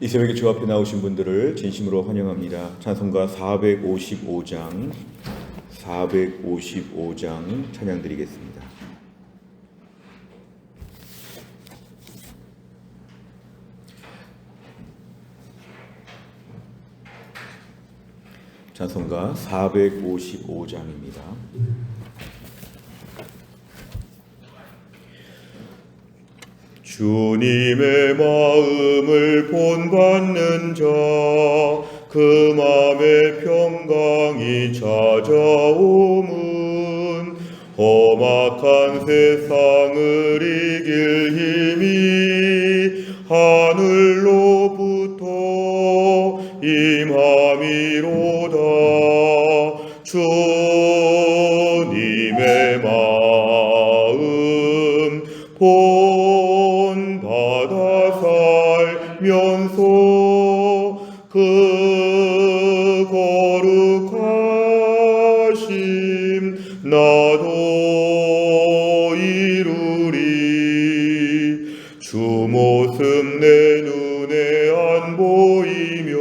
이 새벽에 주 앞에 나오신 분들을 진심으로 환영합니다. 찬송가 455장 찬양 드리겠습니다. 찬송가 455장입니다. 주님의 마음을 본받는 자, 그 마음의 평강이 찾아오문 험악한 세상을 이길 힘이 하늘로부터 임함이로다. 주님의 마음 본받아 살면서 그 거룩하심 나도 이루리. 주 모습 내 눈에 안 보이며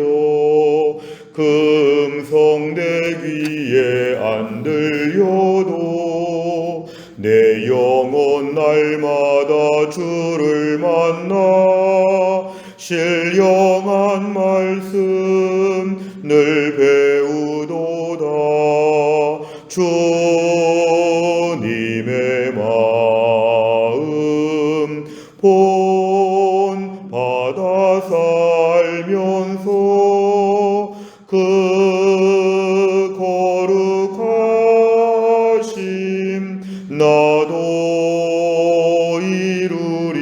그 음성 내 귀에 안 들려도 내 영혼 날마다 주를 만나 신령한 말씀 늘 배우도다. 주님의 마음 본받아 살면서 그 거룩하심 나도 이루리.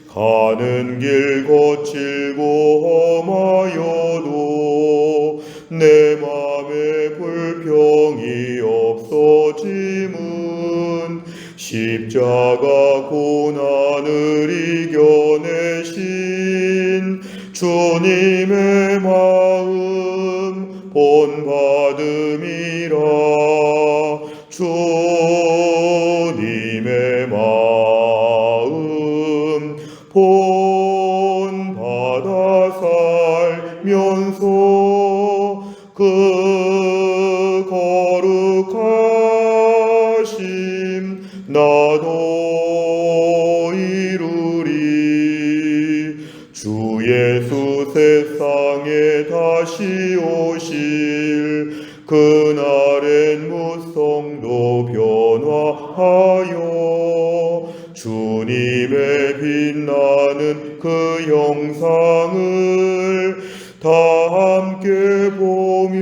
가는 길 거칠고 험하여도 내 맘에 불평이 없어짐은 십자가 고난을 이겨내신 주님의 마음 본받음이라. 주님의 마음 본받아 살면서 그 거룩하심 나도 이루리. 주 예수 세상에 다시 오실 그날엔 무성도 변화하여 주님의 빛나는 그 영상을 다 함께 보며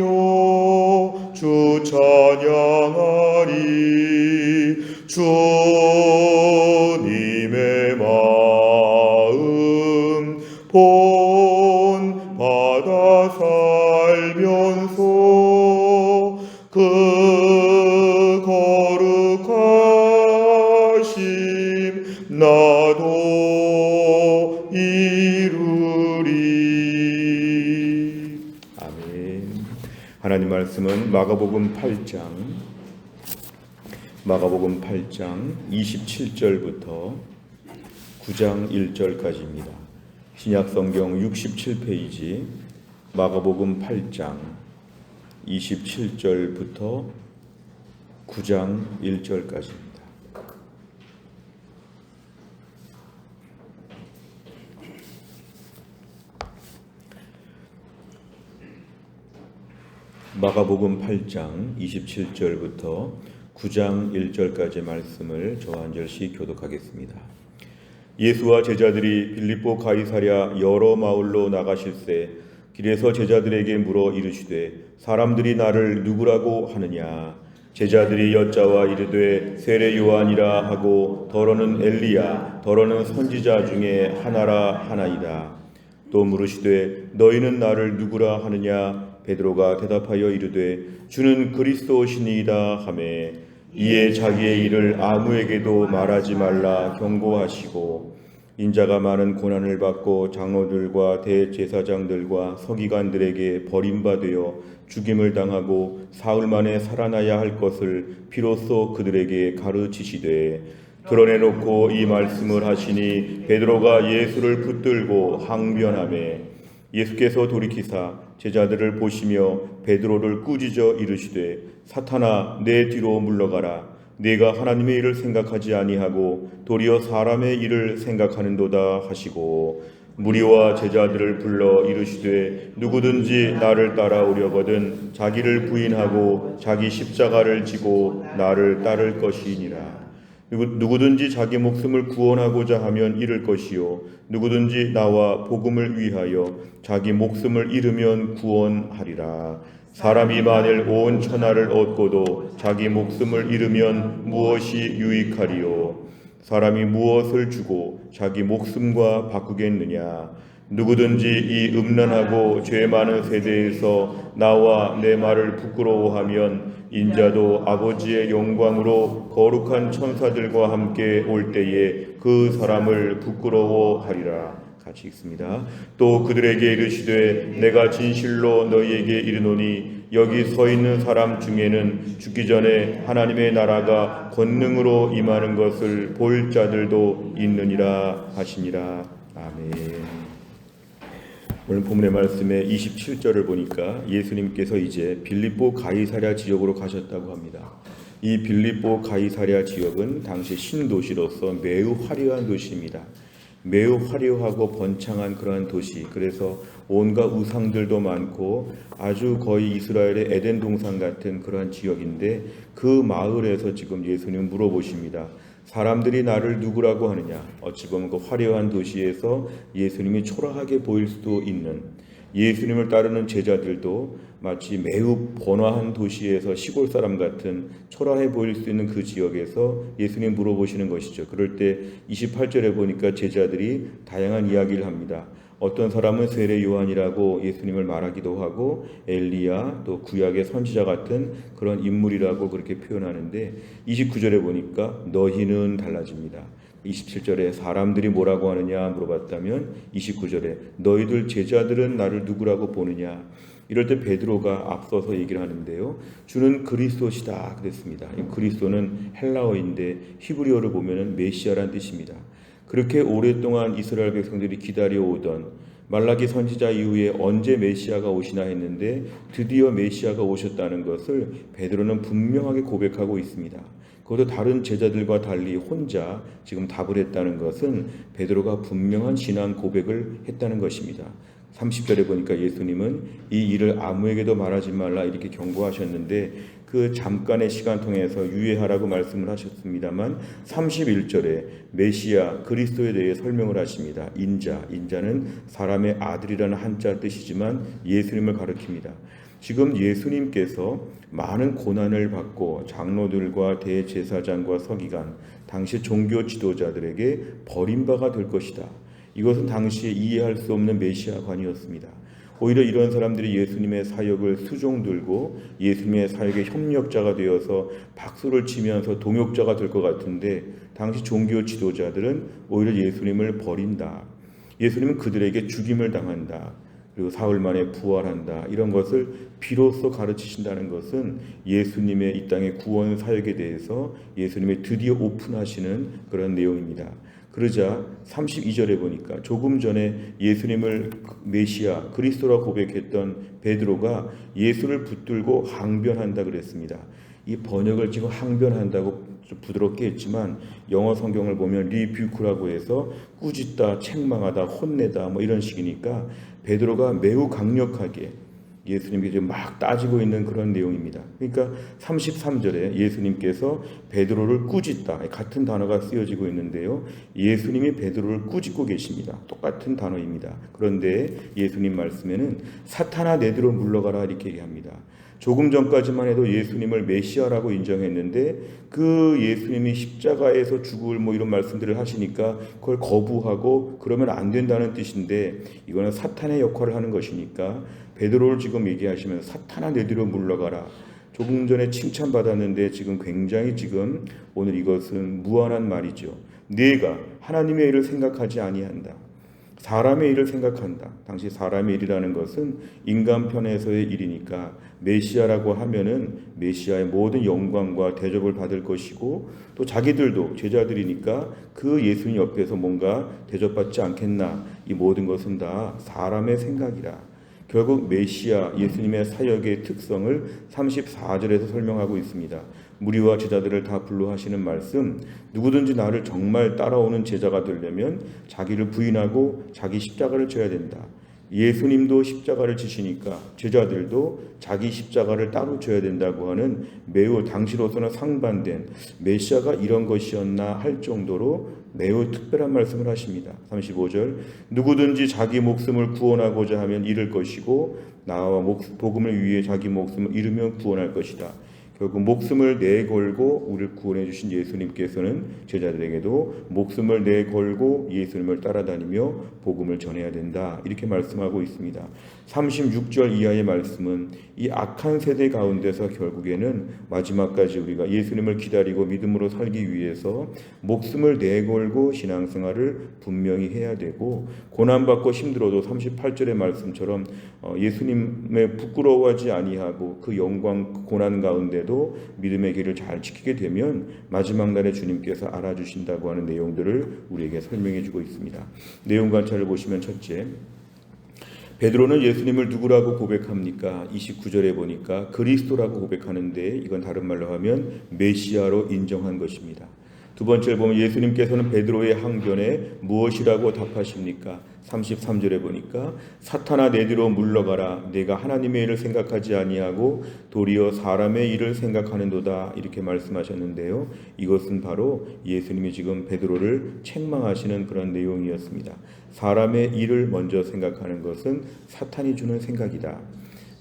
주 찬양하리. 주님의 마음 본받아 살면서 그 거룩하심 나도 이루리. 아멘. 하나님 말씀은 마가복음 8장 27절부터 9장 1절까지입니다. 신약성경 67페이지 마가복음 8장 27절부터 9장 1절까지입니다. 마가복음 8장 27절부터 9장 1절까지 말씀을 저와 한 절씩 교독하겠습니다. 예수와 제자들이 빌립보 가이사랴 여러 마을로 나가실새 길에서 제자들에게 물어 이르시되 사람들이 나를 누구라고 하느냐. 제자들이 여짜와 이르되 세례 요한이라 하고 더러는 엘리야 더러는 선지자 중에 하나라 하나이다. 또 물으시되 너희는 나를 누구라 하느냐. 베드로가 대답하여 이르되 주는 그리스도시니이다 하매 이에 자기의 일을 아무에게도 말하지 말라 경고하시고 인자가 많은 고난을 받고 장로들과 대제사장들과 서기관들에게 버림받아 죽임을 당하고 사흘 만에 살아나야 할 것을 비로소 그들에게 가르치시되 드러내놓고 이 말씀을 하시니 베드로가 예수를 붙들고 항변하매 예수께서 돌이키사 제자들을 보시며 베드로를 꾸짖어 이르시되 사탄아 내 뒤로 물러가라. 네가 하나님의 일을 생각하지 아니하고 도리어 사람의 일을 생각하는도다 하시고 무리와 제자들을 불러 이르시되 누구든지 나를 따라오려거든 자기를 부인하고 자기 십자가를 지고 나를 따를 것이니라. 누구든지 자기 목숨을 구원하고자 하면 잃을 것이요 누구든지 나와 복음을 위하여 자기 목숨을 잃으면 구원하리라. 사람이 만일 온 천하를 얻고도 자기 목숨을 잃으면 무엇이 유익하리요? 사람이 무엇을 주고 자기 목숨과 바꾸겠느냐? 누구든지 이 음란하고 죄 많은 세대에서 나와 내 말을 부끄러워하면 인자도 아버지의 영광으로 거룩한 천사들과 함께 올 때에 그 사람을 부끄러워하리라. 같이 읽습니다. 또 그들에게 이르시되 내가 진실로 너희에게 이르노니 여기 서 있는 사람 중에는 죽기 전에 하나님의 나라가 권능으로 임하는 것을 볼 자들도 있느니라 하시니라. 아멘. 오늘 본문의 말씀에 27절을 보니까 예수님께서 이제 빌립보 가이사랴 지역으로 가셨다고 합니다. 이 빌립보 가이사랴 지역은 당시 신도시로서 매우 화려한 도시입니다. 매우 화려하고 번창한 그러한 도시, 그래서 온갖 우상들도 많고 아주 거의 이스라엘의 에덴 동산 같은 그러한 지역인데 그 마을에서 지금 예수님 물어보십니다. 사람들이 나를 누구라고 하느냐? 어찌 보면 그 화려한 도시에서 예수님이 초라하게 보일 수도 있는, 예수님을 따르는 제자들도 마치 매우 번화한 도시에서 시골 사람 같은 초라해 보일 수 있는 그 지역에서 예수님 물어보시는 것이죠. 그럴 때 28절에 보니까 제자들이 다양한 이야기를 합니다. 어떤 사람은 세례 요한이라고 예수님을 말하기도 하고 엘리야 또 구약의 선지자 같은 그런 인물이라고 그렇게 표현하는데 29절에 보니까 너희는 달라집니다. 27절에 사람들이 뭐라고 하느냐 물어봤다면 29절에 너희들 제자들은 나를 누구라고 보느냐. 이럴 때 베드로가 앞서서 얘기를 하는데요. 주는 그리스도시다 그랬습니다. 이 그리스도는 헬라어인데 히브리어를 보면은 메시아란 뜻입니다. 그렇게 오랫동안 이스라엘 백성들이 기다려오던 말라기 선지자 이후에 언제 메시아가 오시나 했는데 드디어 메시아가 오셨다는 것을 베드로는 분명하게 고백하고 있습니다. 그것도 다른 제자들과 달리 혼자 지금 답을 했다는 것은 베드로가 분명한 신앙 고백을 했다는 것입니다. 30절에 보니까 예수님은 이 일을 아무에게도 말하지 말라 이렇게 경고하셨는데 그 잠깐의 시간 통해서 유예하라고 말씀을 하셨습니다만 31절에 메시아 그리스도에 대해 설명을 하십니다. 인자는 사람의 아들이라는 한자 뜻이지만 예수님을 가리킵니다. 지금 예수님께서 많은 고난을 받고 장로들과 대제사장과 서기관, 당시 종교 지도자들에게 버림받아 될 것이다. 이것은 당시에 이해할 수 없는 메시아관이었습니다. 오히려 이런 사람들이 예수님의 사역을 수종들고 예수님의 사역의 협력자가 되어서 박수를 치면서 동역자가 될 것 같은데 당시 종교 지도자들은 오히려 예수님을 버린다. 예수님은 그들에게 죽임을 당한다. 그리고 사흘 만에 부활한다. 이런 것을 비로소 가르치신다는 것은 예수님의 이 땅의 구원 사역에 대해서 예수님이 드디어 오픈하시는 그런 내용입니다. 그러자 32절에 보니까 조금 전에 예수님을 메시아 그리스도라 고백했던 베드로가 예수를 붙들고 항변한다 그랬습니다. 이 번역을 지금 항변한다고 좀 부드럽게 했지만 영어 성경을 보면 리뷰크라고 해서 꾸짖다, 책망하다, 혼내다 뭐 이런 식이니까 베드로가 매우 강력하게 예수님께 지금 막 따지고 있는 그런 내용입니다. 그러니까 33절에 예수님께서 베드로를 꾸짖다 같은 단어가 쓰여지고 있는데요. 예수님이 베드로를 꾸짖고 계십니다. 똑같은 단어입니다. 그런데 예수님 말씀에는 사탄아 내 뒤로 물러가라 이렇게 얘기합니다. 조금 전까지만 해도 예수님을 메시아라고 인정했는데 그 예수님이 십자가에서 죽을 뭐 이런 말씀들을 하시니까 그걸 거부하고 그러면 안 된다는 뜻인데 이거는 사탄의 역할을 하는 것이니까 베드로를 지금 얘기하시면 사탄아 내 뒤로 물러가라. 조금 전에 칭찬받았는데 지금 굉장히 지금 오늘 이것은 무한한 말이죠. 네가 하나님의 일을 생각하지 아니한다. 사람의 일을 생각한다. 당시 사람의 일이라는 것은 인간 편에서의 일이니까 메시아라고 하면은 메시아의 모든 영광과 대접을 받을 것이고 또 자기들도 제자들이니까 그 예수님 옆에서 뭔가 대접받지 않겠나. 이 모든 것은 다 사람의 생각이라. 결국 메시아 예수님의 사역의 특성을 34절에서 설명하고 있습니다. 무리와 제자들을 다 불러 하시는 말씀, 누구든지 나를 정말 따라오는 제자가 되려면 자기를 부인하고 자기 십자가를 져야 된다. 예수님도 십자가를 지시니까 제자들도 자기 십자가를 따로 져야 된다고 하는 매우 당시로서는 상반된 메시아가 이런 것이었나 할 정도로 매우 특별한 말씀을 하십니다. 35절 누구든지 자기 목숨을 구원하고자 하면 잃을 것이고 나와 복음을 위해 자기 목숨을 잃으면 구원할 것이다. 결국 목숨을 내걸고 우리를 구원해 주신 예수님께서는 제자들에게도 목숨을 내걸고 예수님을 따라다니며 복음을 전해야 된다. 이렇게 말씀하고 있습니다. 36절 이하의 말씀은 이 악한 세대 가운데서 결국에는 마지막까지 우리가 예수님을 기다리고 믿음으로 살기 위해서 목숨을 내걸고 신앙생활을 분명히 해야 되고 고난받고 힘들어도 38절의 말씀처럼 예수님의 부끄러워하지 아니하고 그 영광 고난 가운데도 믿음의 길을 잘 지키게 되면 마지막 날에 주님께서 알아주신다고 하는 내용들을 우리에게 설명해 주고 있습니다. 내용 관찰을 보시면 첫째, 베드로는 예수님을 누구라고 고백합니까? 29절에 보니까 그리스도라고 고백하는데 이건 다른 말로 하면 메시아로 인정한 것입니다. 두 번째를 보면 예수님께서는 베드로의 항변에 무엇이라고 답하십니까? 33절에 보니까 사탄아 내 뒤로 물러가라. 내가 하나님의 일을 생각하지 아니하고 도리어 사람의 일을 생각하는도다. 이렇게 말씀하셨는데요. 이것은 바로 예수님이 지금 베드로를 책망하시는 그런 내용이었습니다. 사람의 일을 먼저 생각하는 것은 사탄이 주는 생각이다.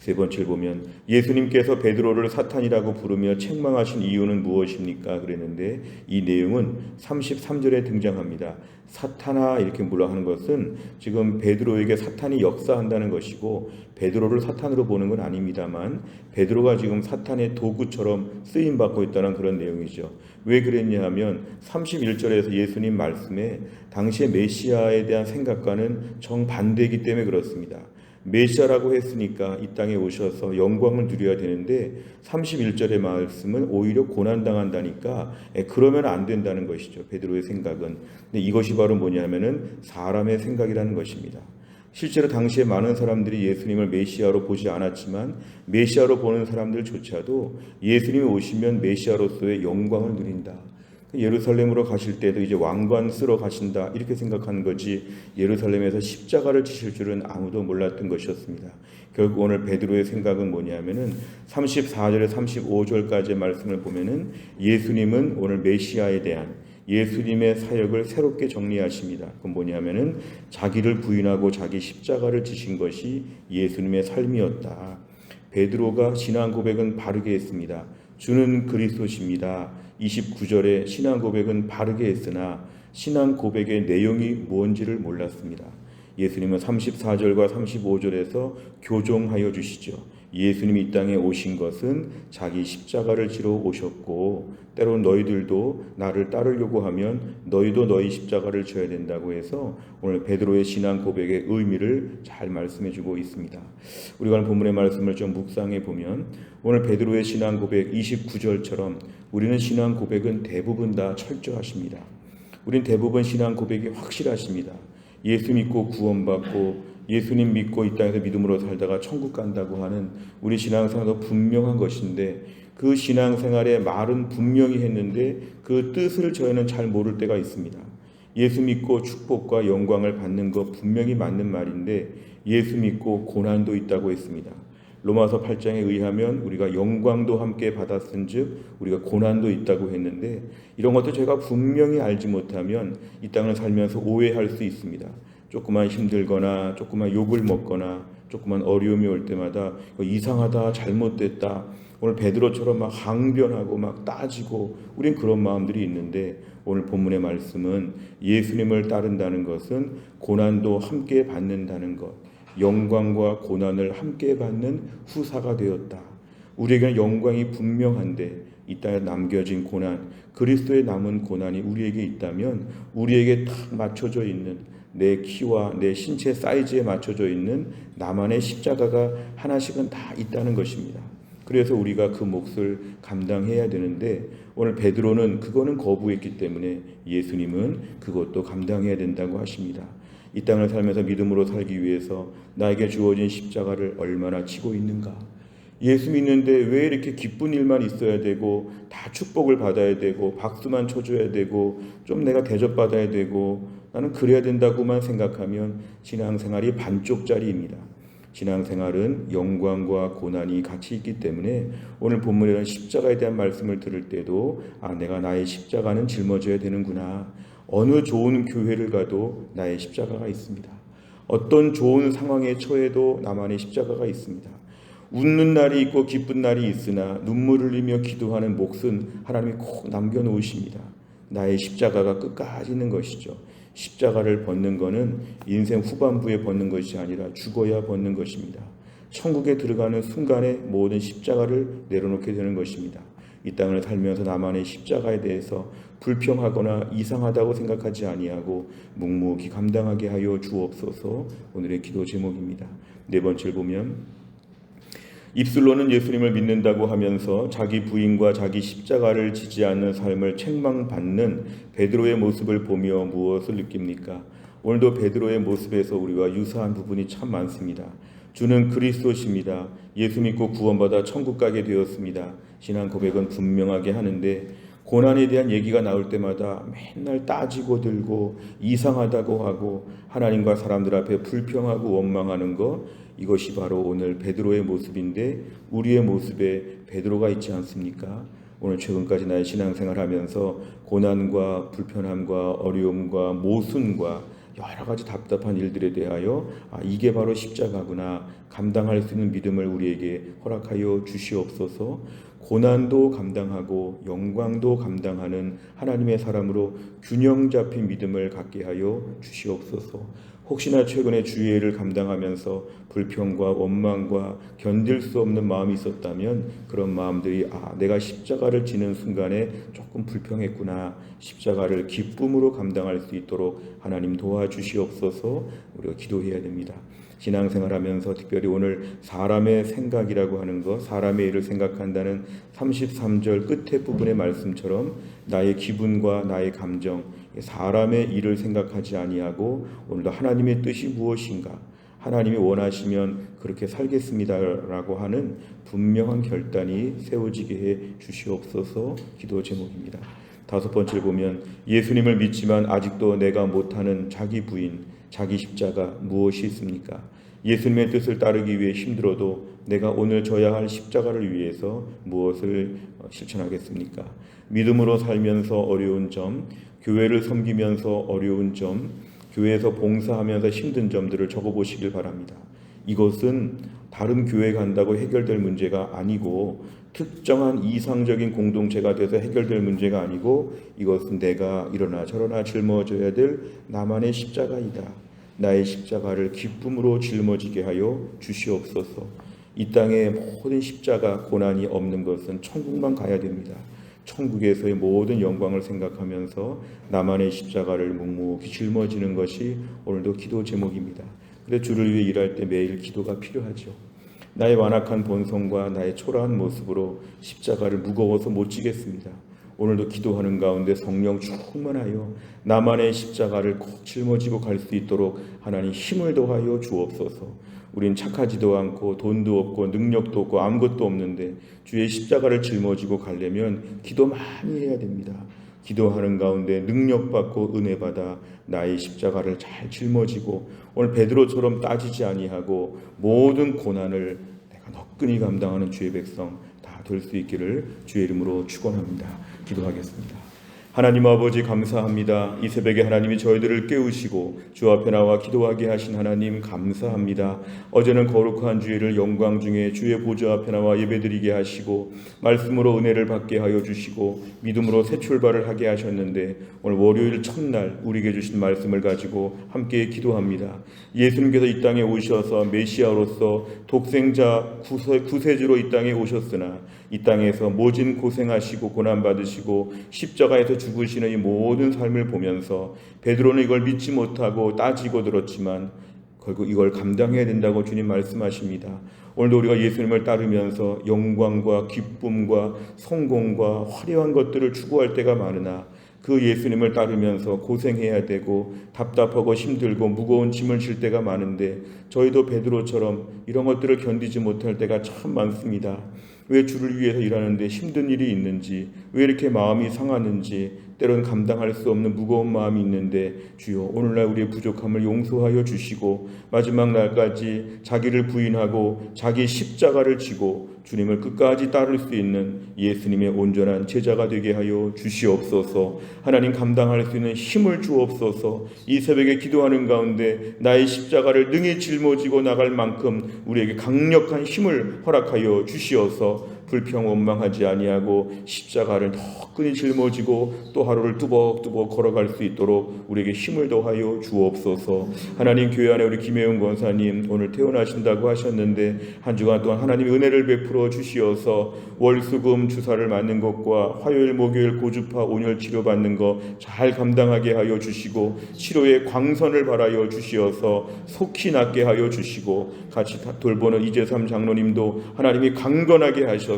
세 번째를 보면 예수님께서 베드로를 사탄이라고 부르며 책망하신 이유는 무엇입니까? 그랬는데 이 내용은 33절에 등장합니다. 사탄아 이렇게 물어 하는 것은 지금 베드로에게 사탄이 역사한다는 것이고 베드로를 사탄으로 보는 건 아닙니다만 베드로가 지금 사탄의 도구처럼 쓰임받고 있다는 그런 내용이죠. 왜 그랬냐 하면 31절에서 예수님 말씀에 당시의 메시아에 대한 생각과는 정반대이기 때문에 그렇습니다. 메시아라고 했으니까 이 땅에 오셔서 영광을 누려야 되는데 31절의 말씀은 오히려 고난당한다니까 그러면 안 된다는 것이죠. 베드로의 생각은. 근데 이것이 바로 뭐냐면은 사람의 생각이라는 것입니다. 실제로 당시에 많은 사람들이 예수님을 메시아로 보지 않았지만 메시아로 보는 사람들조차도 예수님이 오시면 메시아로서의 영광을 누린다. 예루살렘으로 가실 때도 이제 왕관 쓰러 가신다 이렇게 생각하는 거지 예루살렘에서 십자가를 지실 줄은 아무도 몰랐던 것이었습니다. 결국 오늘 베드로의 생각은 뭐냐면은 34절에 35절까지의 말씀을 보면은 예수님은 오늘 메시아에 대한 예수님의 사역을 새롭게 정리하십니다. 그건 뭐냐면은 자기를 부인하고 자기 십자가를 지신 것이 예수님의 삶이었다. 베드로가 신앙 고백은 바르게 했습니다. 주는 그리스도십니다. 29절에 신앙 고백은 바르게 했으나 신앙 고백의 내용이 뭔지를 몰랐습니다. 예수님은 34절과 35절에서 교정하여 주시죠. 예수님이 이 땅에 오신 것은 자기 십자가를 지러 오셨고 때론 너희들도 나를 따르려고 하면 너희도 너희 십자가를 져야 된다고 해서 오늘 베드로의 신앙 고백의 의미를 잘 말씀해 주고 있습니다. 우리가 오늘 본문의 말씀을 좀 묵상해 보면 오늘 베드로의 신앙 고백 29절처럼 우리는 신앙 고백은 대부분 다 철저하십니다. 우린 대부분 신앙 고백이 확실하십니다. 예수 믿고 구원받고 예수님 믿고 이 땅에서 믿음으로 살다가 천국 간다고 하는 우리 신앙생활도 분명한 것인데 그 신앙생활의 말은 분명히 했는데 그 뜻을 저희는 잘 모를 때가 있습니다. 예수 믿고 축복과 영광을 받는 것 분명히 맞는 말인데 예수 믿고 고난도 있다고 했습니다. 로마서 8장에 의하면 우리가 영광도 함께 받았은즉 우리가 고난도 있다고 했는데 이런 것도 제가 분명히 알지 못하면 이 땅을 살면서 오해할 수 있습니다. 조금만 힘들거나 조금만 욕을 먹거나 조금만 어려움이 올 때마다 이상하다 잘못됐다 오늘 베드로처럼 막 항변하고 막 따지고 우린 그런 마음들이 있는데 오늘 본문의 말씀은 예수님을 따른다는 것은 고난도 함께 받는다는 것 영광과 고난을 함께 받는 후사가 되었다. 우리에게는 영광이 분명한데 이 땅에 남겨진 고난 그리스도의 남은 고난이 우리에게 있다면 우리에게 딱 맞춰져 있는 내 키와 내 신체 사이즈에 맞춰져 있는 나만의 십자가가 하나씩은 다 있다는 것입니다. 그래서 우리가 그 몫을 감당해야 되는데 오늘 베드로는 그거는 거부했기 때문에 예수님은 그것도 감당해야 된다고 하십니다. 이 땅을 살면서 믿음으로 살기 위해서 나에게 주어진 십자가를 얼마나 지고 있는가? 예수 믿는데 왜 이렇게 기쁜 일만 있어야 되고 다 축복을 받아야 되고 박수만 쳐줘야 되고 좀 내가 대접받아야 되고 나는 그래야 된다고만 생각하면 신앙생활이 반쪽짜리입니다. 신앙생활은 영광과 고난이 같이 있기 때문에 오늘 본문에 이런 십자가에 대한 말씀을 들을 때도 내가 나의 십자가는 짊어져야 되는구나. 어느 좋은 교회를 가도 나의 십자가가 있습니다. 어떤 좋은 상황에 처해도 나만의 십자가가 있습니다. 웃는 날이 있고 기쁜 날이 있으나 눈물을 흘리며 기도하는 몫은 하나님이 꼭 남겨놓으십니다. 나의 십자가가 끝까지 있는 것이죠. 십자가를 벗는 것은 인생 후반부에 벗는 것이 아니라 죽어야 벗는 것입니다. 천국에 들어가는 순간에 모든 십자가를 내려놓게 되는 것입니다. 이 땅을 살면서 나만의 십자가에 대해서 불평하거나 이상하다고 생각하지 아니하고 묵묵히 감당하게 하여 주옵소서. 오늘의 기도 제목입니다. 네 번째를 보면 입술로는 예수님을 믿는다고 하면서 자기 부인과 자기 십자가를 지지 않는 삶을 책망받는 베드로의 모습을 보며 무엇을 느낍니까? 오늘도 베드로의 모습에서 우리와 유사한 부분이 참 많습니다. 주는 그리스도십니다. 예수 믿고 구원받아 천국 가게 되었습니다. 신앙 고백은 분명하게 하는데 고난에 대한 얘기가 나올 때마다 맨날 따지고 들고 이상하다고 하고 하나님과 사람들 앞에 불평하고 원망하는 것, 이것이 바로 오늘 베드로의 모습인데 우리의 모습에 베드로가 있지 않습니까? 오늘 최근까지 나의 신앙생활 하면서 고난과 불편함과 어려움과 모순과 여러 가지 답답한 일들에 대하여 이게 바로 십자가구나 감당할 수 있는 믿음을 우리에게 허락하여 주시옵소서. 고난도 감당하고 영광도 감당하는 하나님의 사람으로 균형 잡힌 믿음을 갖게 하여 주시옵소서. 혹시나 최근에 주의 일을 감당하면서 불평과 원망과 견딜 수 없는 마음이 있었다면 그런 마음들이 내가 십자가를 지는 순간에 조금 불평했구나. 십자가를 기쁨으로 감당할 수 있도록 하나님 도와주시옵소서. 우리가 기도해야 됩니다. 신앙생활하면서 특별히 오늘 사람의 생각이라고 하는 것, 사람의 일을 생각한다는 33절 끝에 부분의 말씀처럼 나의 기분과 나의 감정, 사람의 일을 생각하지 아니하고 오늘도 하나님의 뜻이 무엇인가, 하나님이 원하시면 그렇게 살겠습니다라고 하는 분명한 결단이 세워지게 해 주시옵소서. 기도 제목입니다. 다섯 번째를 보면 예수님을 믿지만 아직도 내가 못하는 자기 부인, 자기 십자가 무엇이 있습니까? 예수님의 뜻을 따르기 위해 힘들어도 내가 오늘 져야 할 십자가를 위해서 무엇을 실천하겠습니까? 믿음으로 살면서 어려운 점, 교회를 섬기면서 어려운 점, 교회에서 봉사하면서 힘든 점들을 적어보시길 바랍니다. 이것은 다른 교회 간다고 해결될 문제가 아니고 특정한 이상적인 공동체가 돼서 해결될 문제가 아니고 이것은 내가 이러나 저러나 짊어져야 될 나만의 십자가이다. 나의 십자가를 기쁨으로 짊어지게 하여 주시옵소서. 이 땅의 모든 십자가 고난이 없는 것은 천국만 가야 됩니다. 천국에서의 모든 영광을 생각하면서 나만의 십자가를 묵묵히 짊어지는 것이 오늘도 기도 제목입니다. 그래서 주를 위해 일할 때 매일 기도가 필요하죠. 나의 완악한 본성과 나의 초라한 모습으로 십자가를 무거워서 못 지겠습니다. 오늘도 기도하는 가운데 성령 충만하여 나만의 십자가를 꼭 짊어지고 갈 수 있도록 하나님 힘을 더하여 주옵소서. 우린 착하지도 않고 돈도 없고 능력도 없고 아무것도 없는데 주의 십자가를 짊어지고 가려면 기도 많이 해야 됩니다. 기도하는 가운데 능력받고 은혜받아 나의 십자가를 잘 짊어지고 오늘 베드로처럼 따지지 아니하고 모든 고난을 내가 너끈히 감당하는 주의 백성 다 될 수 있기를 주의 이름으로 축원합니다. 기도하겠습니다. 하나님 아버지 감사합니다. 이 새벽에 하나님이 저희들을 깨우시고 주 앞에 나와 기도하게 하신 하나님 감사합니다. 어제는 거룩한 주일을 영광 중에 주의 보좌 앞에 나와 예배드리게 하시고 말씀으로 은혜를 받게 하여 주시고 믿음으로 새 출발을 하게 하셨는데 오늘 월요일 첫날 우리에게 주신 말씀을 가지고 함께 기도합니다. 예수님께서 이 땅에 오셔서 메시아로서 독생자 구세주로 이 땅에 오셨으나 이 땅에서 모진 고생하시고 고난받으시고 십자가에서 죽으시는 이 모든 삶을 보면서 베드로는 이걸 믿지 못하고 따지고 들었지만 결국 이걸 감당해야 된다고 주님 말씀하십니다. 오늘도 우리가 예수님을 따르면서 영광과 기쁨과 성공과 화려한 것들을 추구할 때가 많으나 그 예수님을 따르면서 고생해야 되고 답답하고 힘들고 무거운 짐을 질 때가 많은데 저희도 베드로처럼 이런 것들을 견디지 못할 때가 참 많습니다. 왜 주를 위해서 일하는데 힘든 일이 있는지, 왜 이렇게 마음이 상하는지, 때로는 감당할 수 없는 무거운 마음이 있는데 주여 오늘날 우리의 부족함을 용서하여 주시고 마지막 날까지 자기를 부인하고 자기 십자가를 지고 주님을 끝까지 따를 수 있는 예수님의 온전한 제자가 되게 하여 주시옵소서. 하나님 감당할 수 있는 힘을 주옵소서. 이 새벽에 기도하는 가운데 나의 십자가를 능히 짊어지고 나갈 만큼 우리에게 강력한 힘을 허락하여 주시어서 불평 원망하지 아니하고 십자가를 더 끈히 짊어지고 또 하루를 뚜벅뚜벅 걸어갈 수 있도록 우리에게 힘을 더하여 주옵소서. 하나님 교회 안에 우리 김혜영 권사님 오늘 퇴원하신다고 하셨는데 한 주간 동안 하나님 은혜를 베풀어 주시어서 월수금 주사를 맞는 것과 화요일 목요일 고주파 온열 치료받는 거 잘 감당하게 하여 주시고 치료의 광선을 발하여 주시어서 속히 낫게 하여 주시고 같이 돌보는 이재삼 장로님도 하나님이 강건하게 하셔서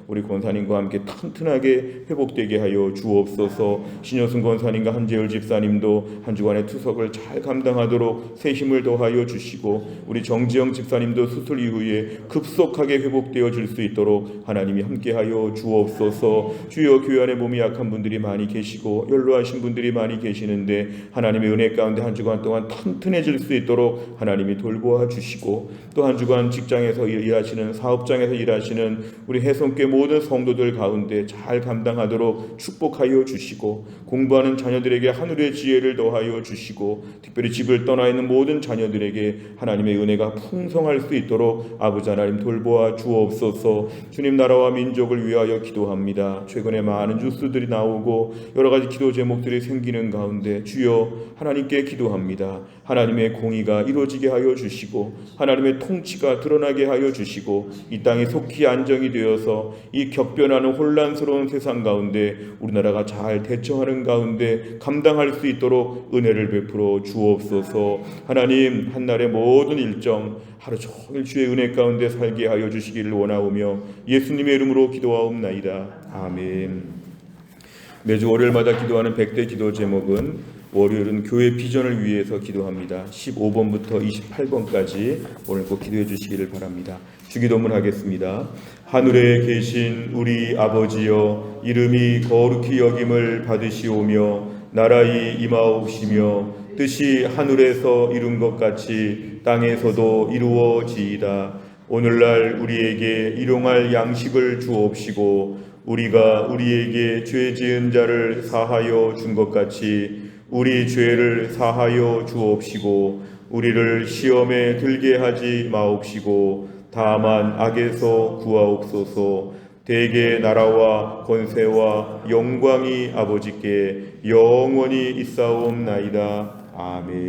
우리 권사님과 함께 튼튼하게 회복되게 하여 주옵소서. 신효승 권사님과 한재열 집사님도 한 주간의 투석을 잘 감당하도록 새 힘을 더하여 주시고 우리 정지영 집사님도 수술 이후에 급속하게 회복되어 줄 수 있도록 하나님이 함께하여 주옵소서. 주여 교회 안에 몸이 약한 분들이 많이 계시고 연로하신 분들이 많이 계시는데 하나님의 은혜 가운데 한 주간 동안 튼튼해질 수 있도록 하나님이 돌보아 주시고 또 한 주간 직장에서 일하시는 사업장에서 일하시는 우리 해성교회 모든 성도들 가운데 잘 감당하도록 축복하여 주시고 공부하는 자녀들에게 하늘의 지혜를 더하여 주시고 특별히 집을 떠나 있는 모든 자녀들에게 하나님의 은혜가 풍성할 수 있도록 아버지 하나님 돌보아 주옵소서. 주님 나라와 민족을 위하여 기도합니다. 최근에 많은 뉴스들이 나오고 여러 가지 기도 제목들이 생기는 가운데 주여 하나님께 기도합니다. 하나님의 공의가 이루어지게 하여 주시고 하나님의 통치가 드러나게 하여 주시고 이 땅이 속히 안정이 되어서 이 격변하는 혼란스러운 세상 가운데 우리나라가 잘 대처하는 가운데 감당할 수 있도록 은혜를 베풀어 주옵소서. 하나님 한날의 모든 일정 하루 종일 주의 은혜 가운데 살게 하여 주시기를 원하오며 예수님의 이름으로 기도하옵나이다. 아멘. 매주 월요일마다 기도하는 100대 기도 제목은 월요일은 교회 비전을 위해서 기도합니다. 15번부터 28번까지 오늘 꼭 기도해 주시기를 바랍니다. 주기도문 하겠습니다. 하늘에 계신 우리 아버지여 이름이 거룩히 여김을 받으시오며 나라의 임하옵시며 뜻이 하늘에서 이룬 것 같이 땅에서도 이루어지이다. 오늘날 우리에게 일용할 양식을 주옵시고 우리가 우리에게 죄 지은 자를 사하여 준 것 같이 우리 죄를 사하여 주옵시고 우리를 시험에 들게 하지 마옵시고 다만 악에서 구하옵소서. 대개 나라와 권세와 영광이 아버지께 영원히 있사옵나이다. 아멘.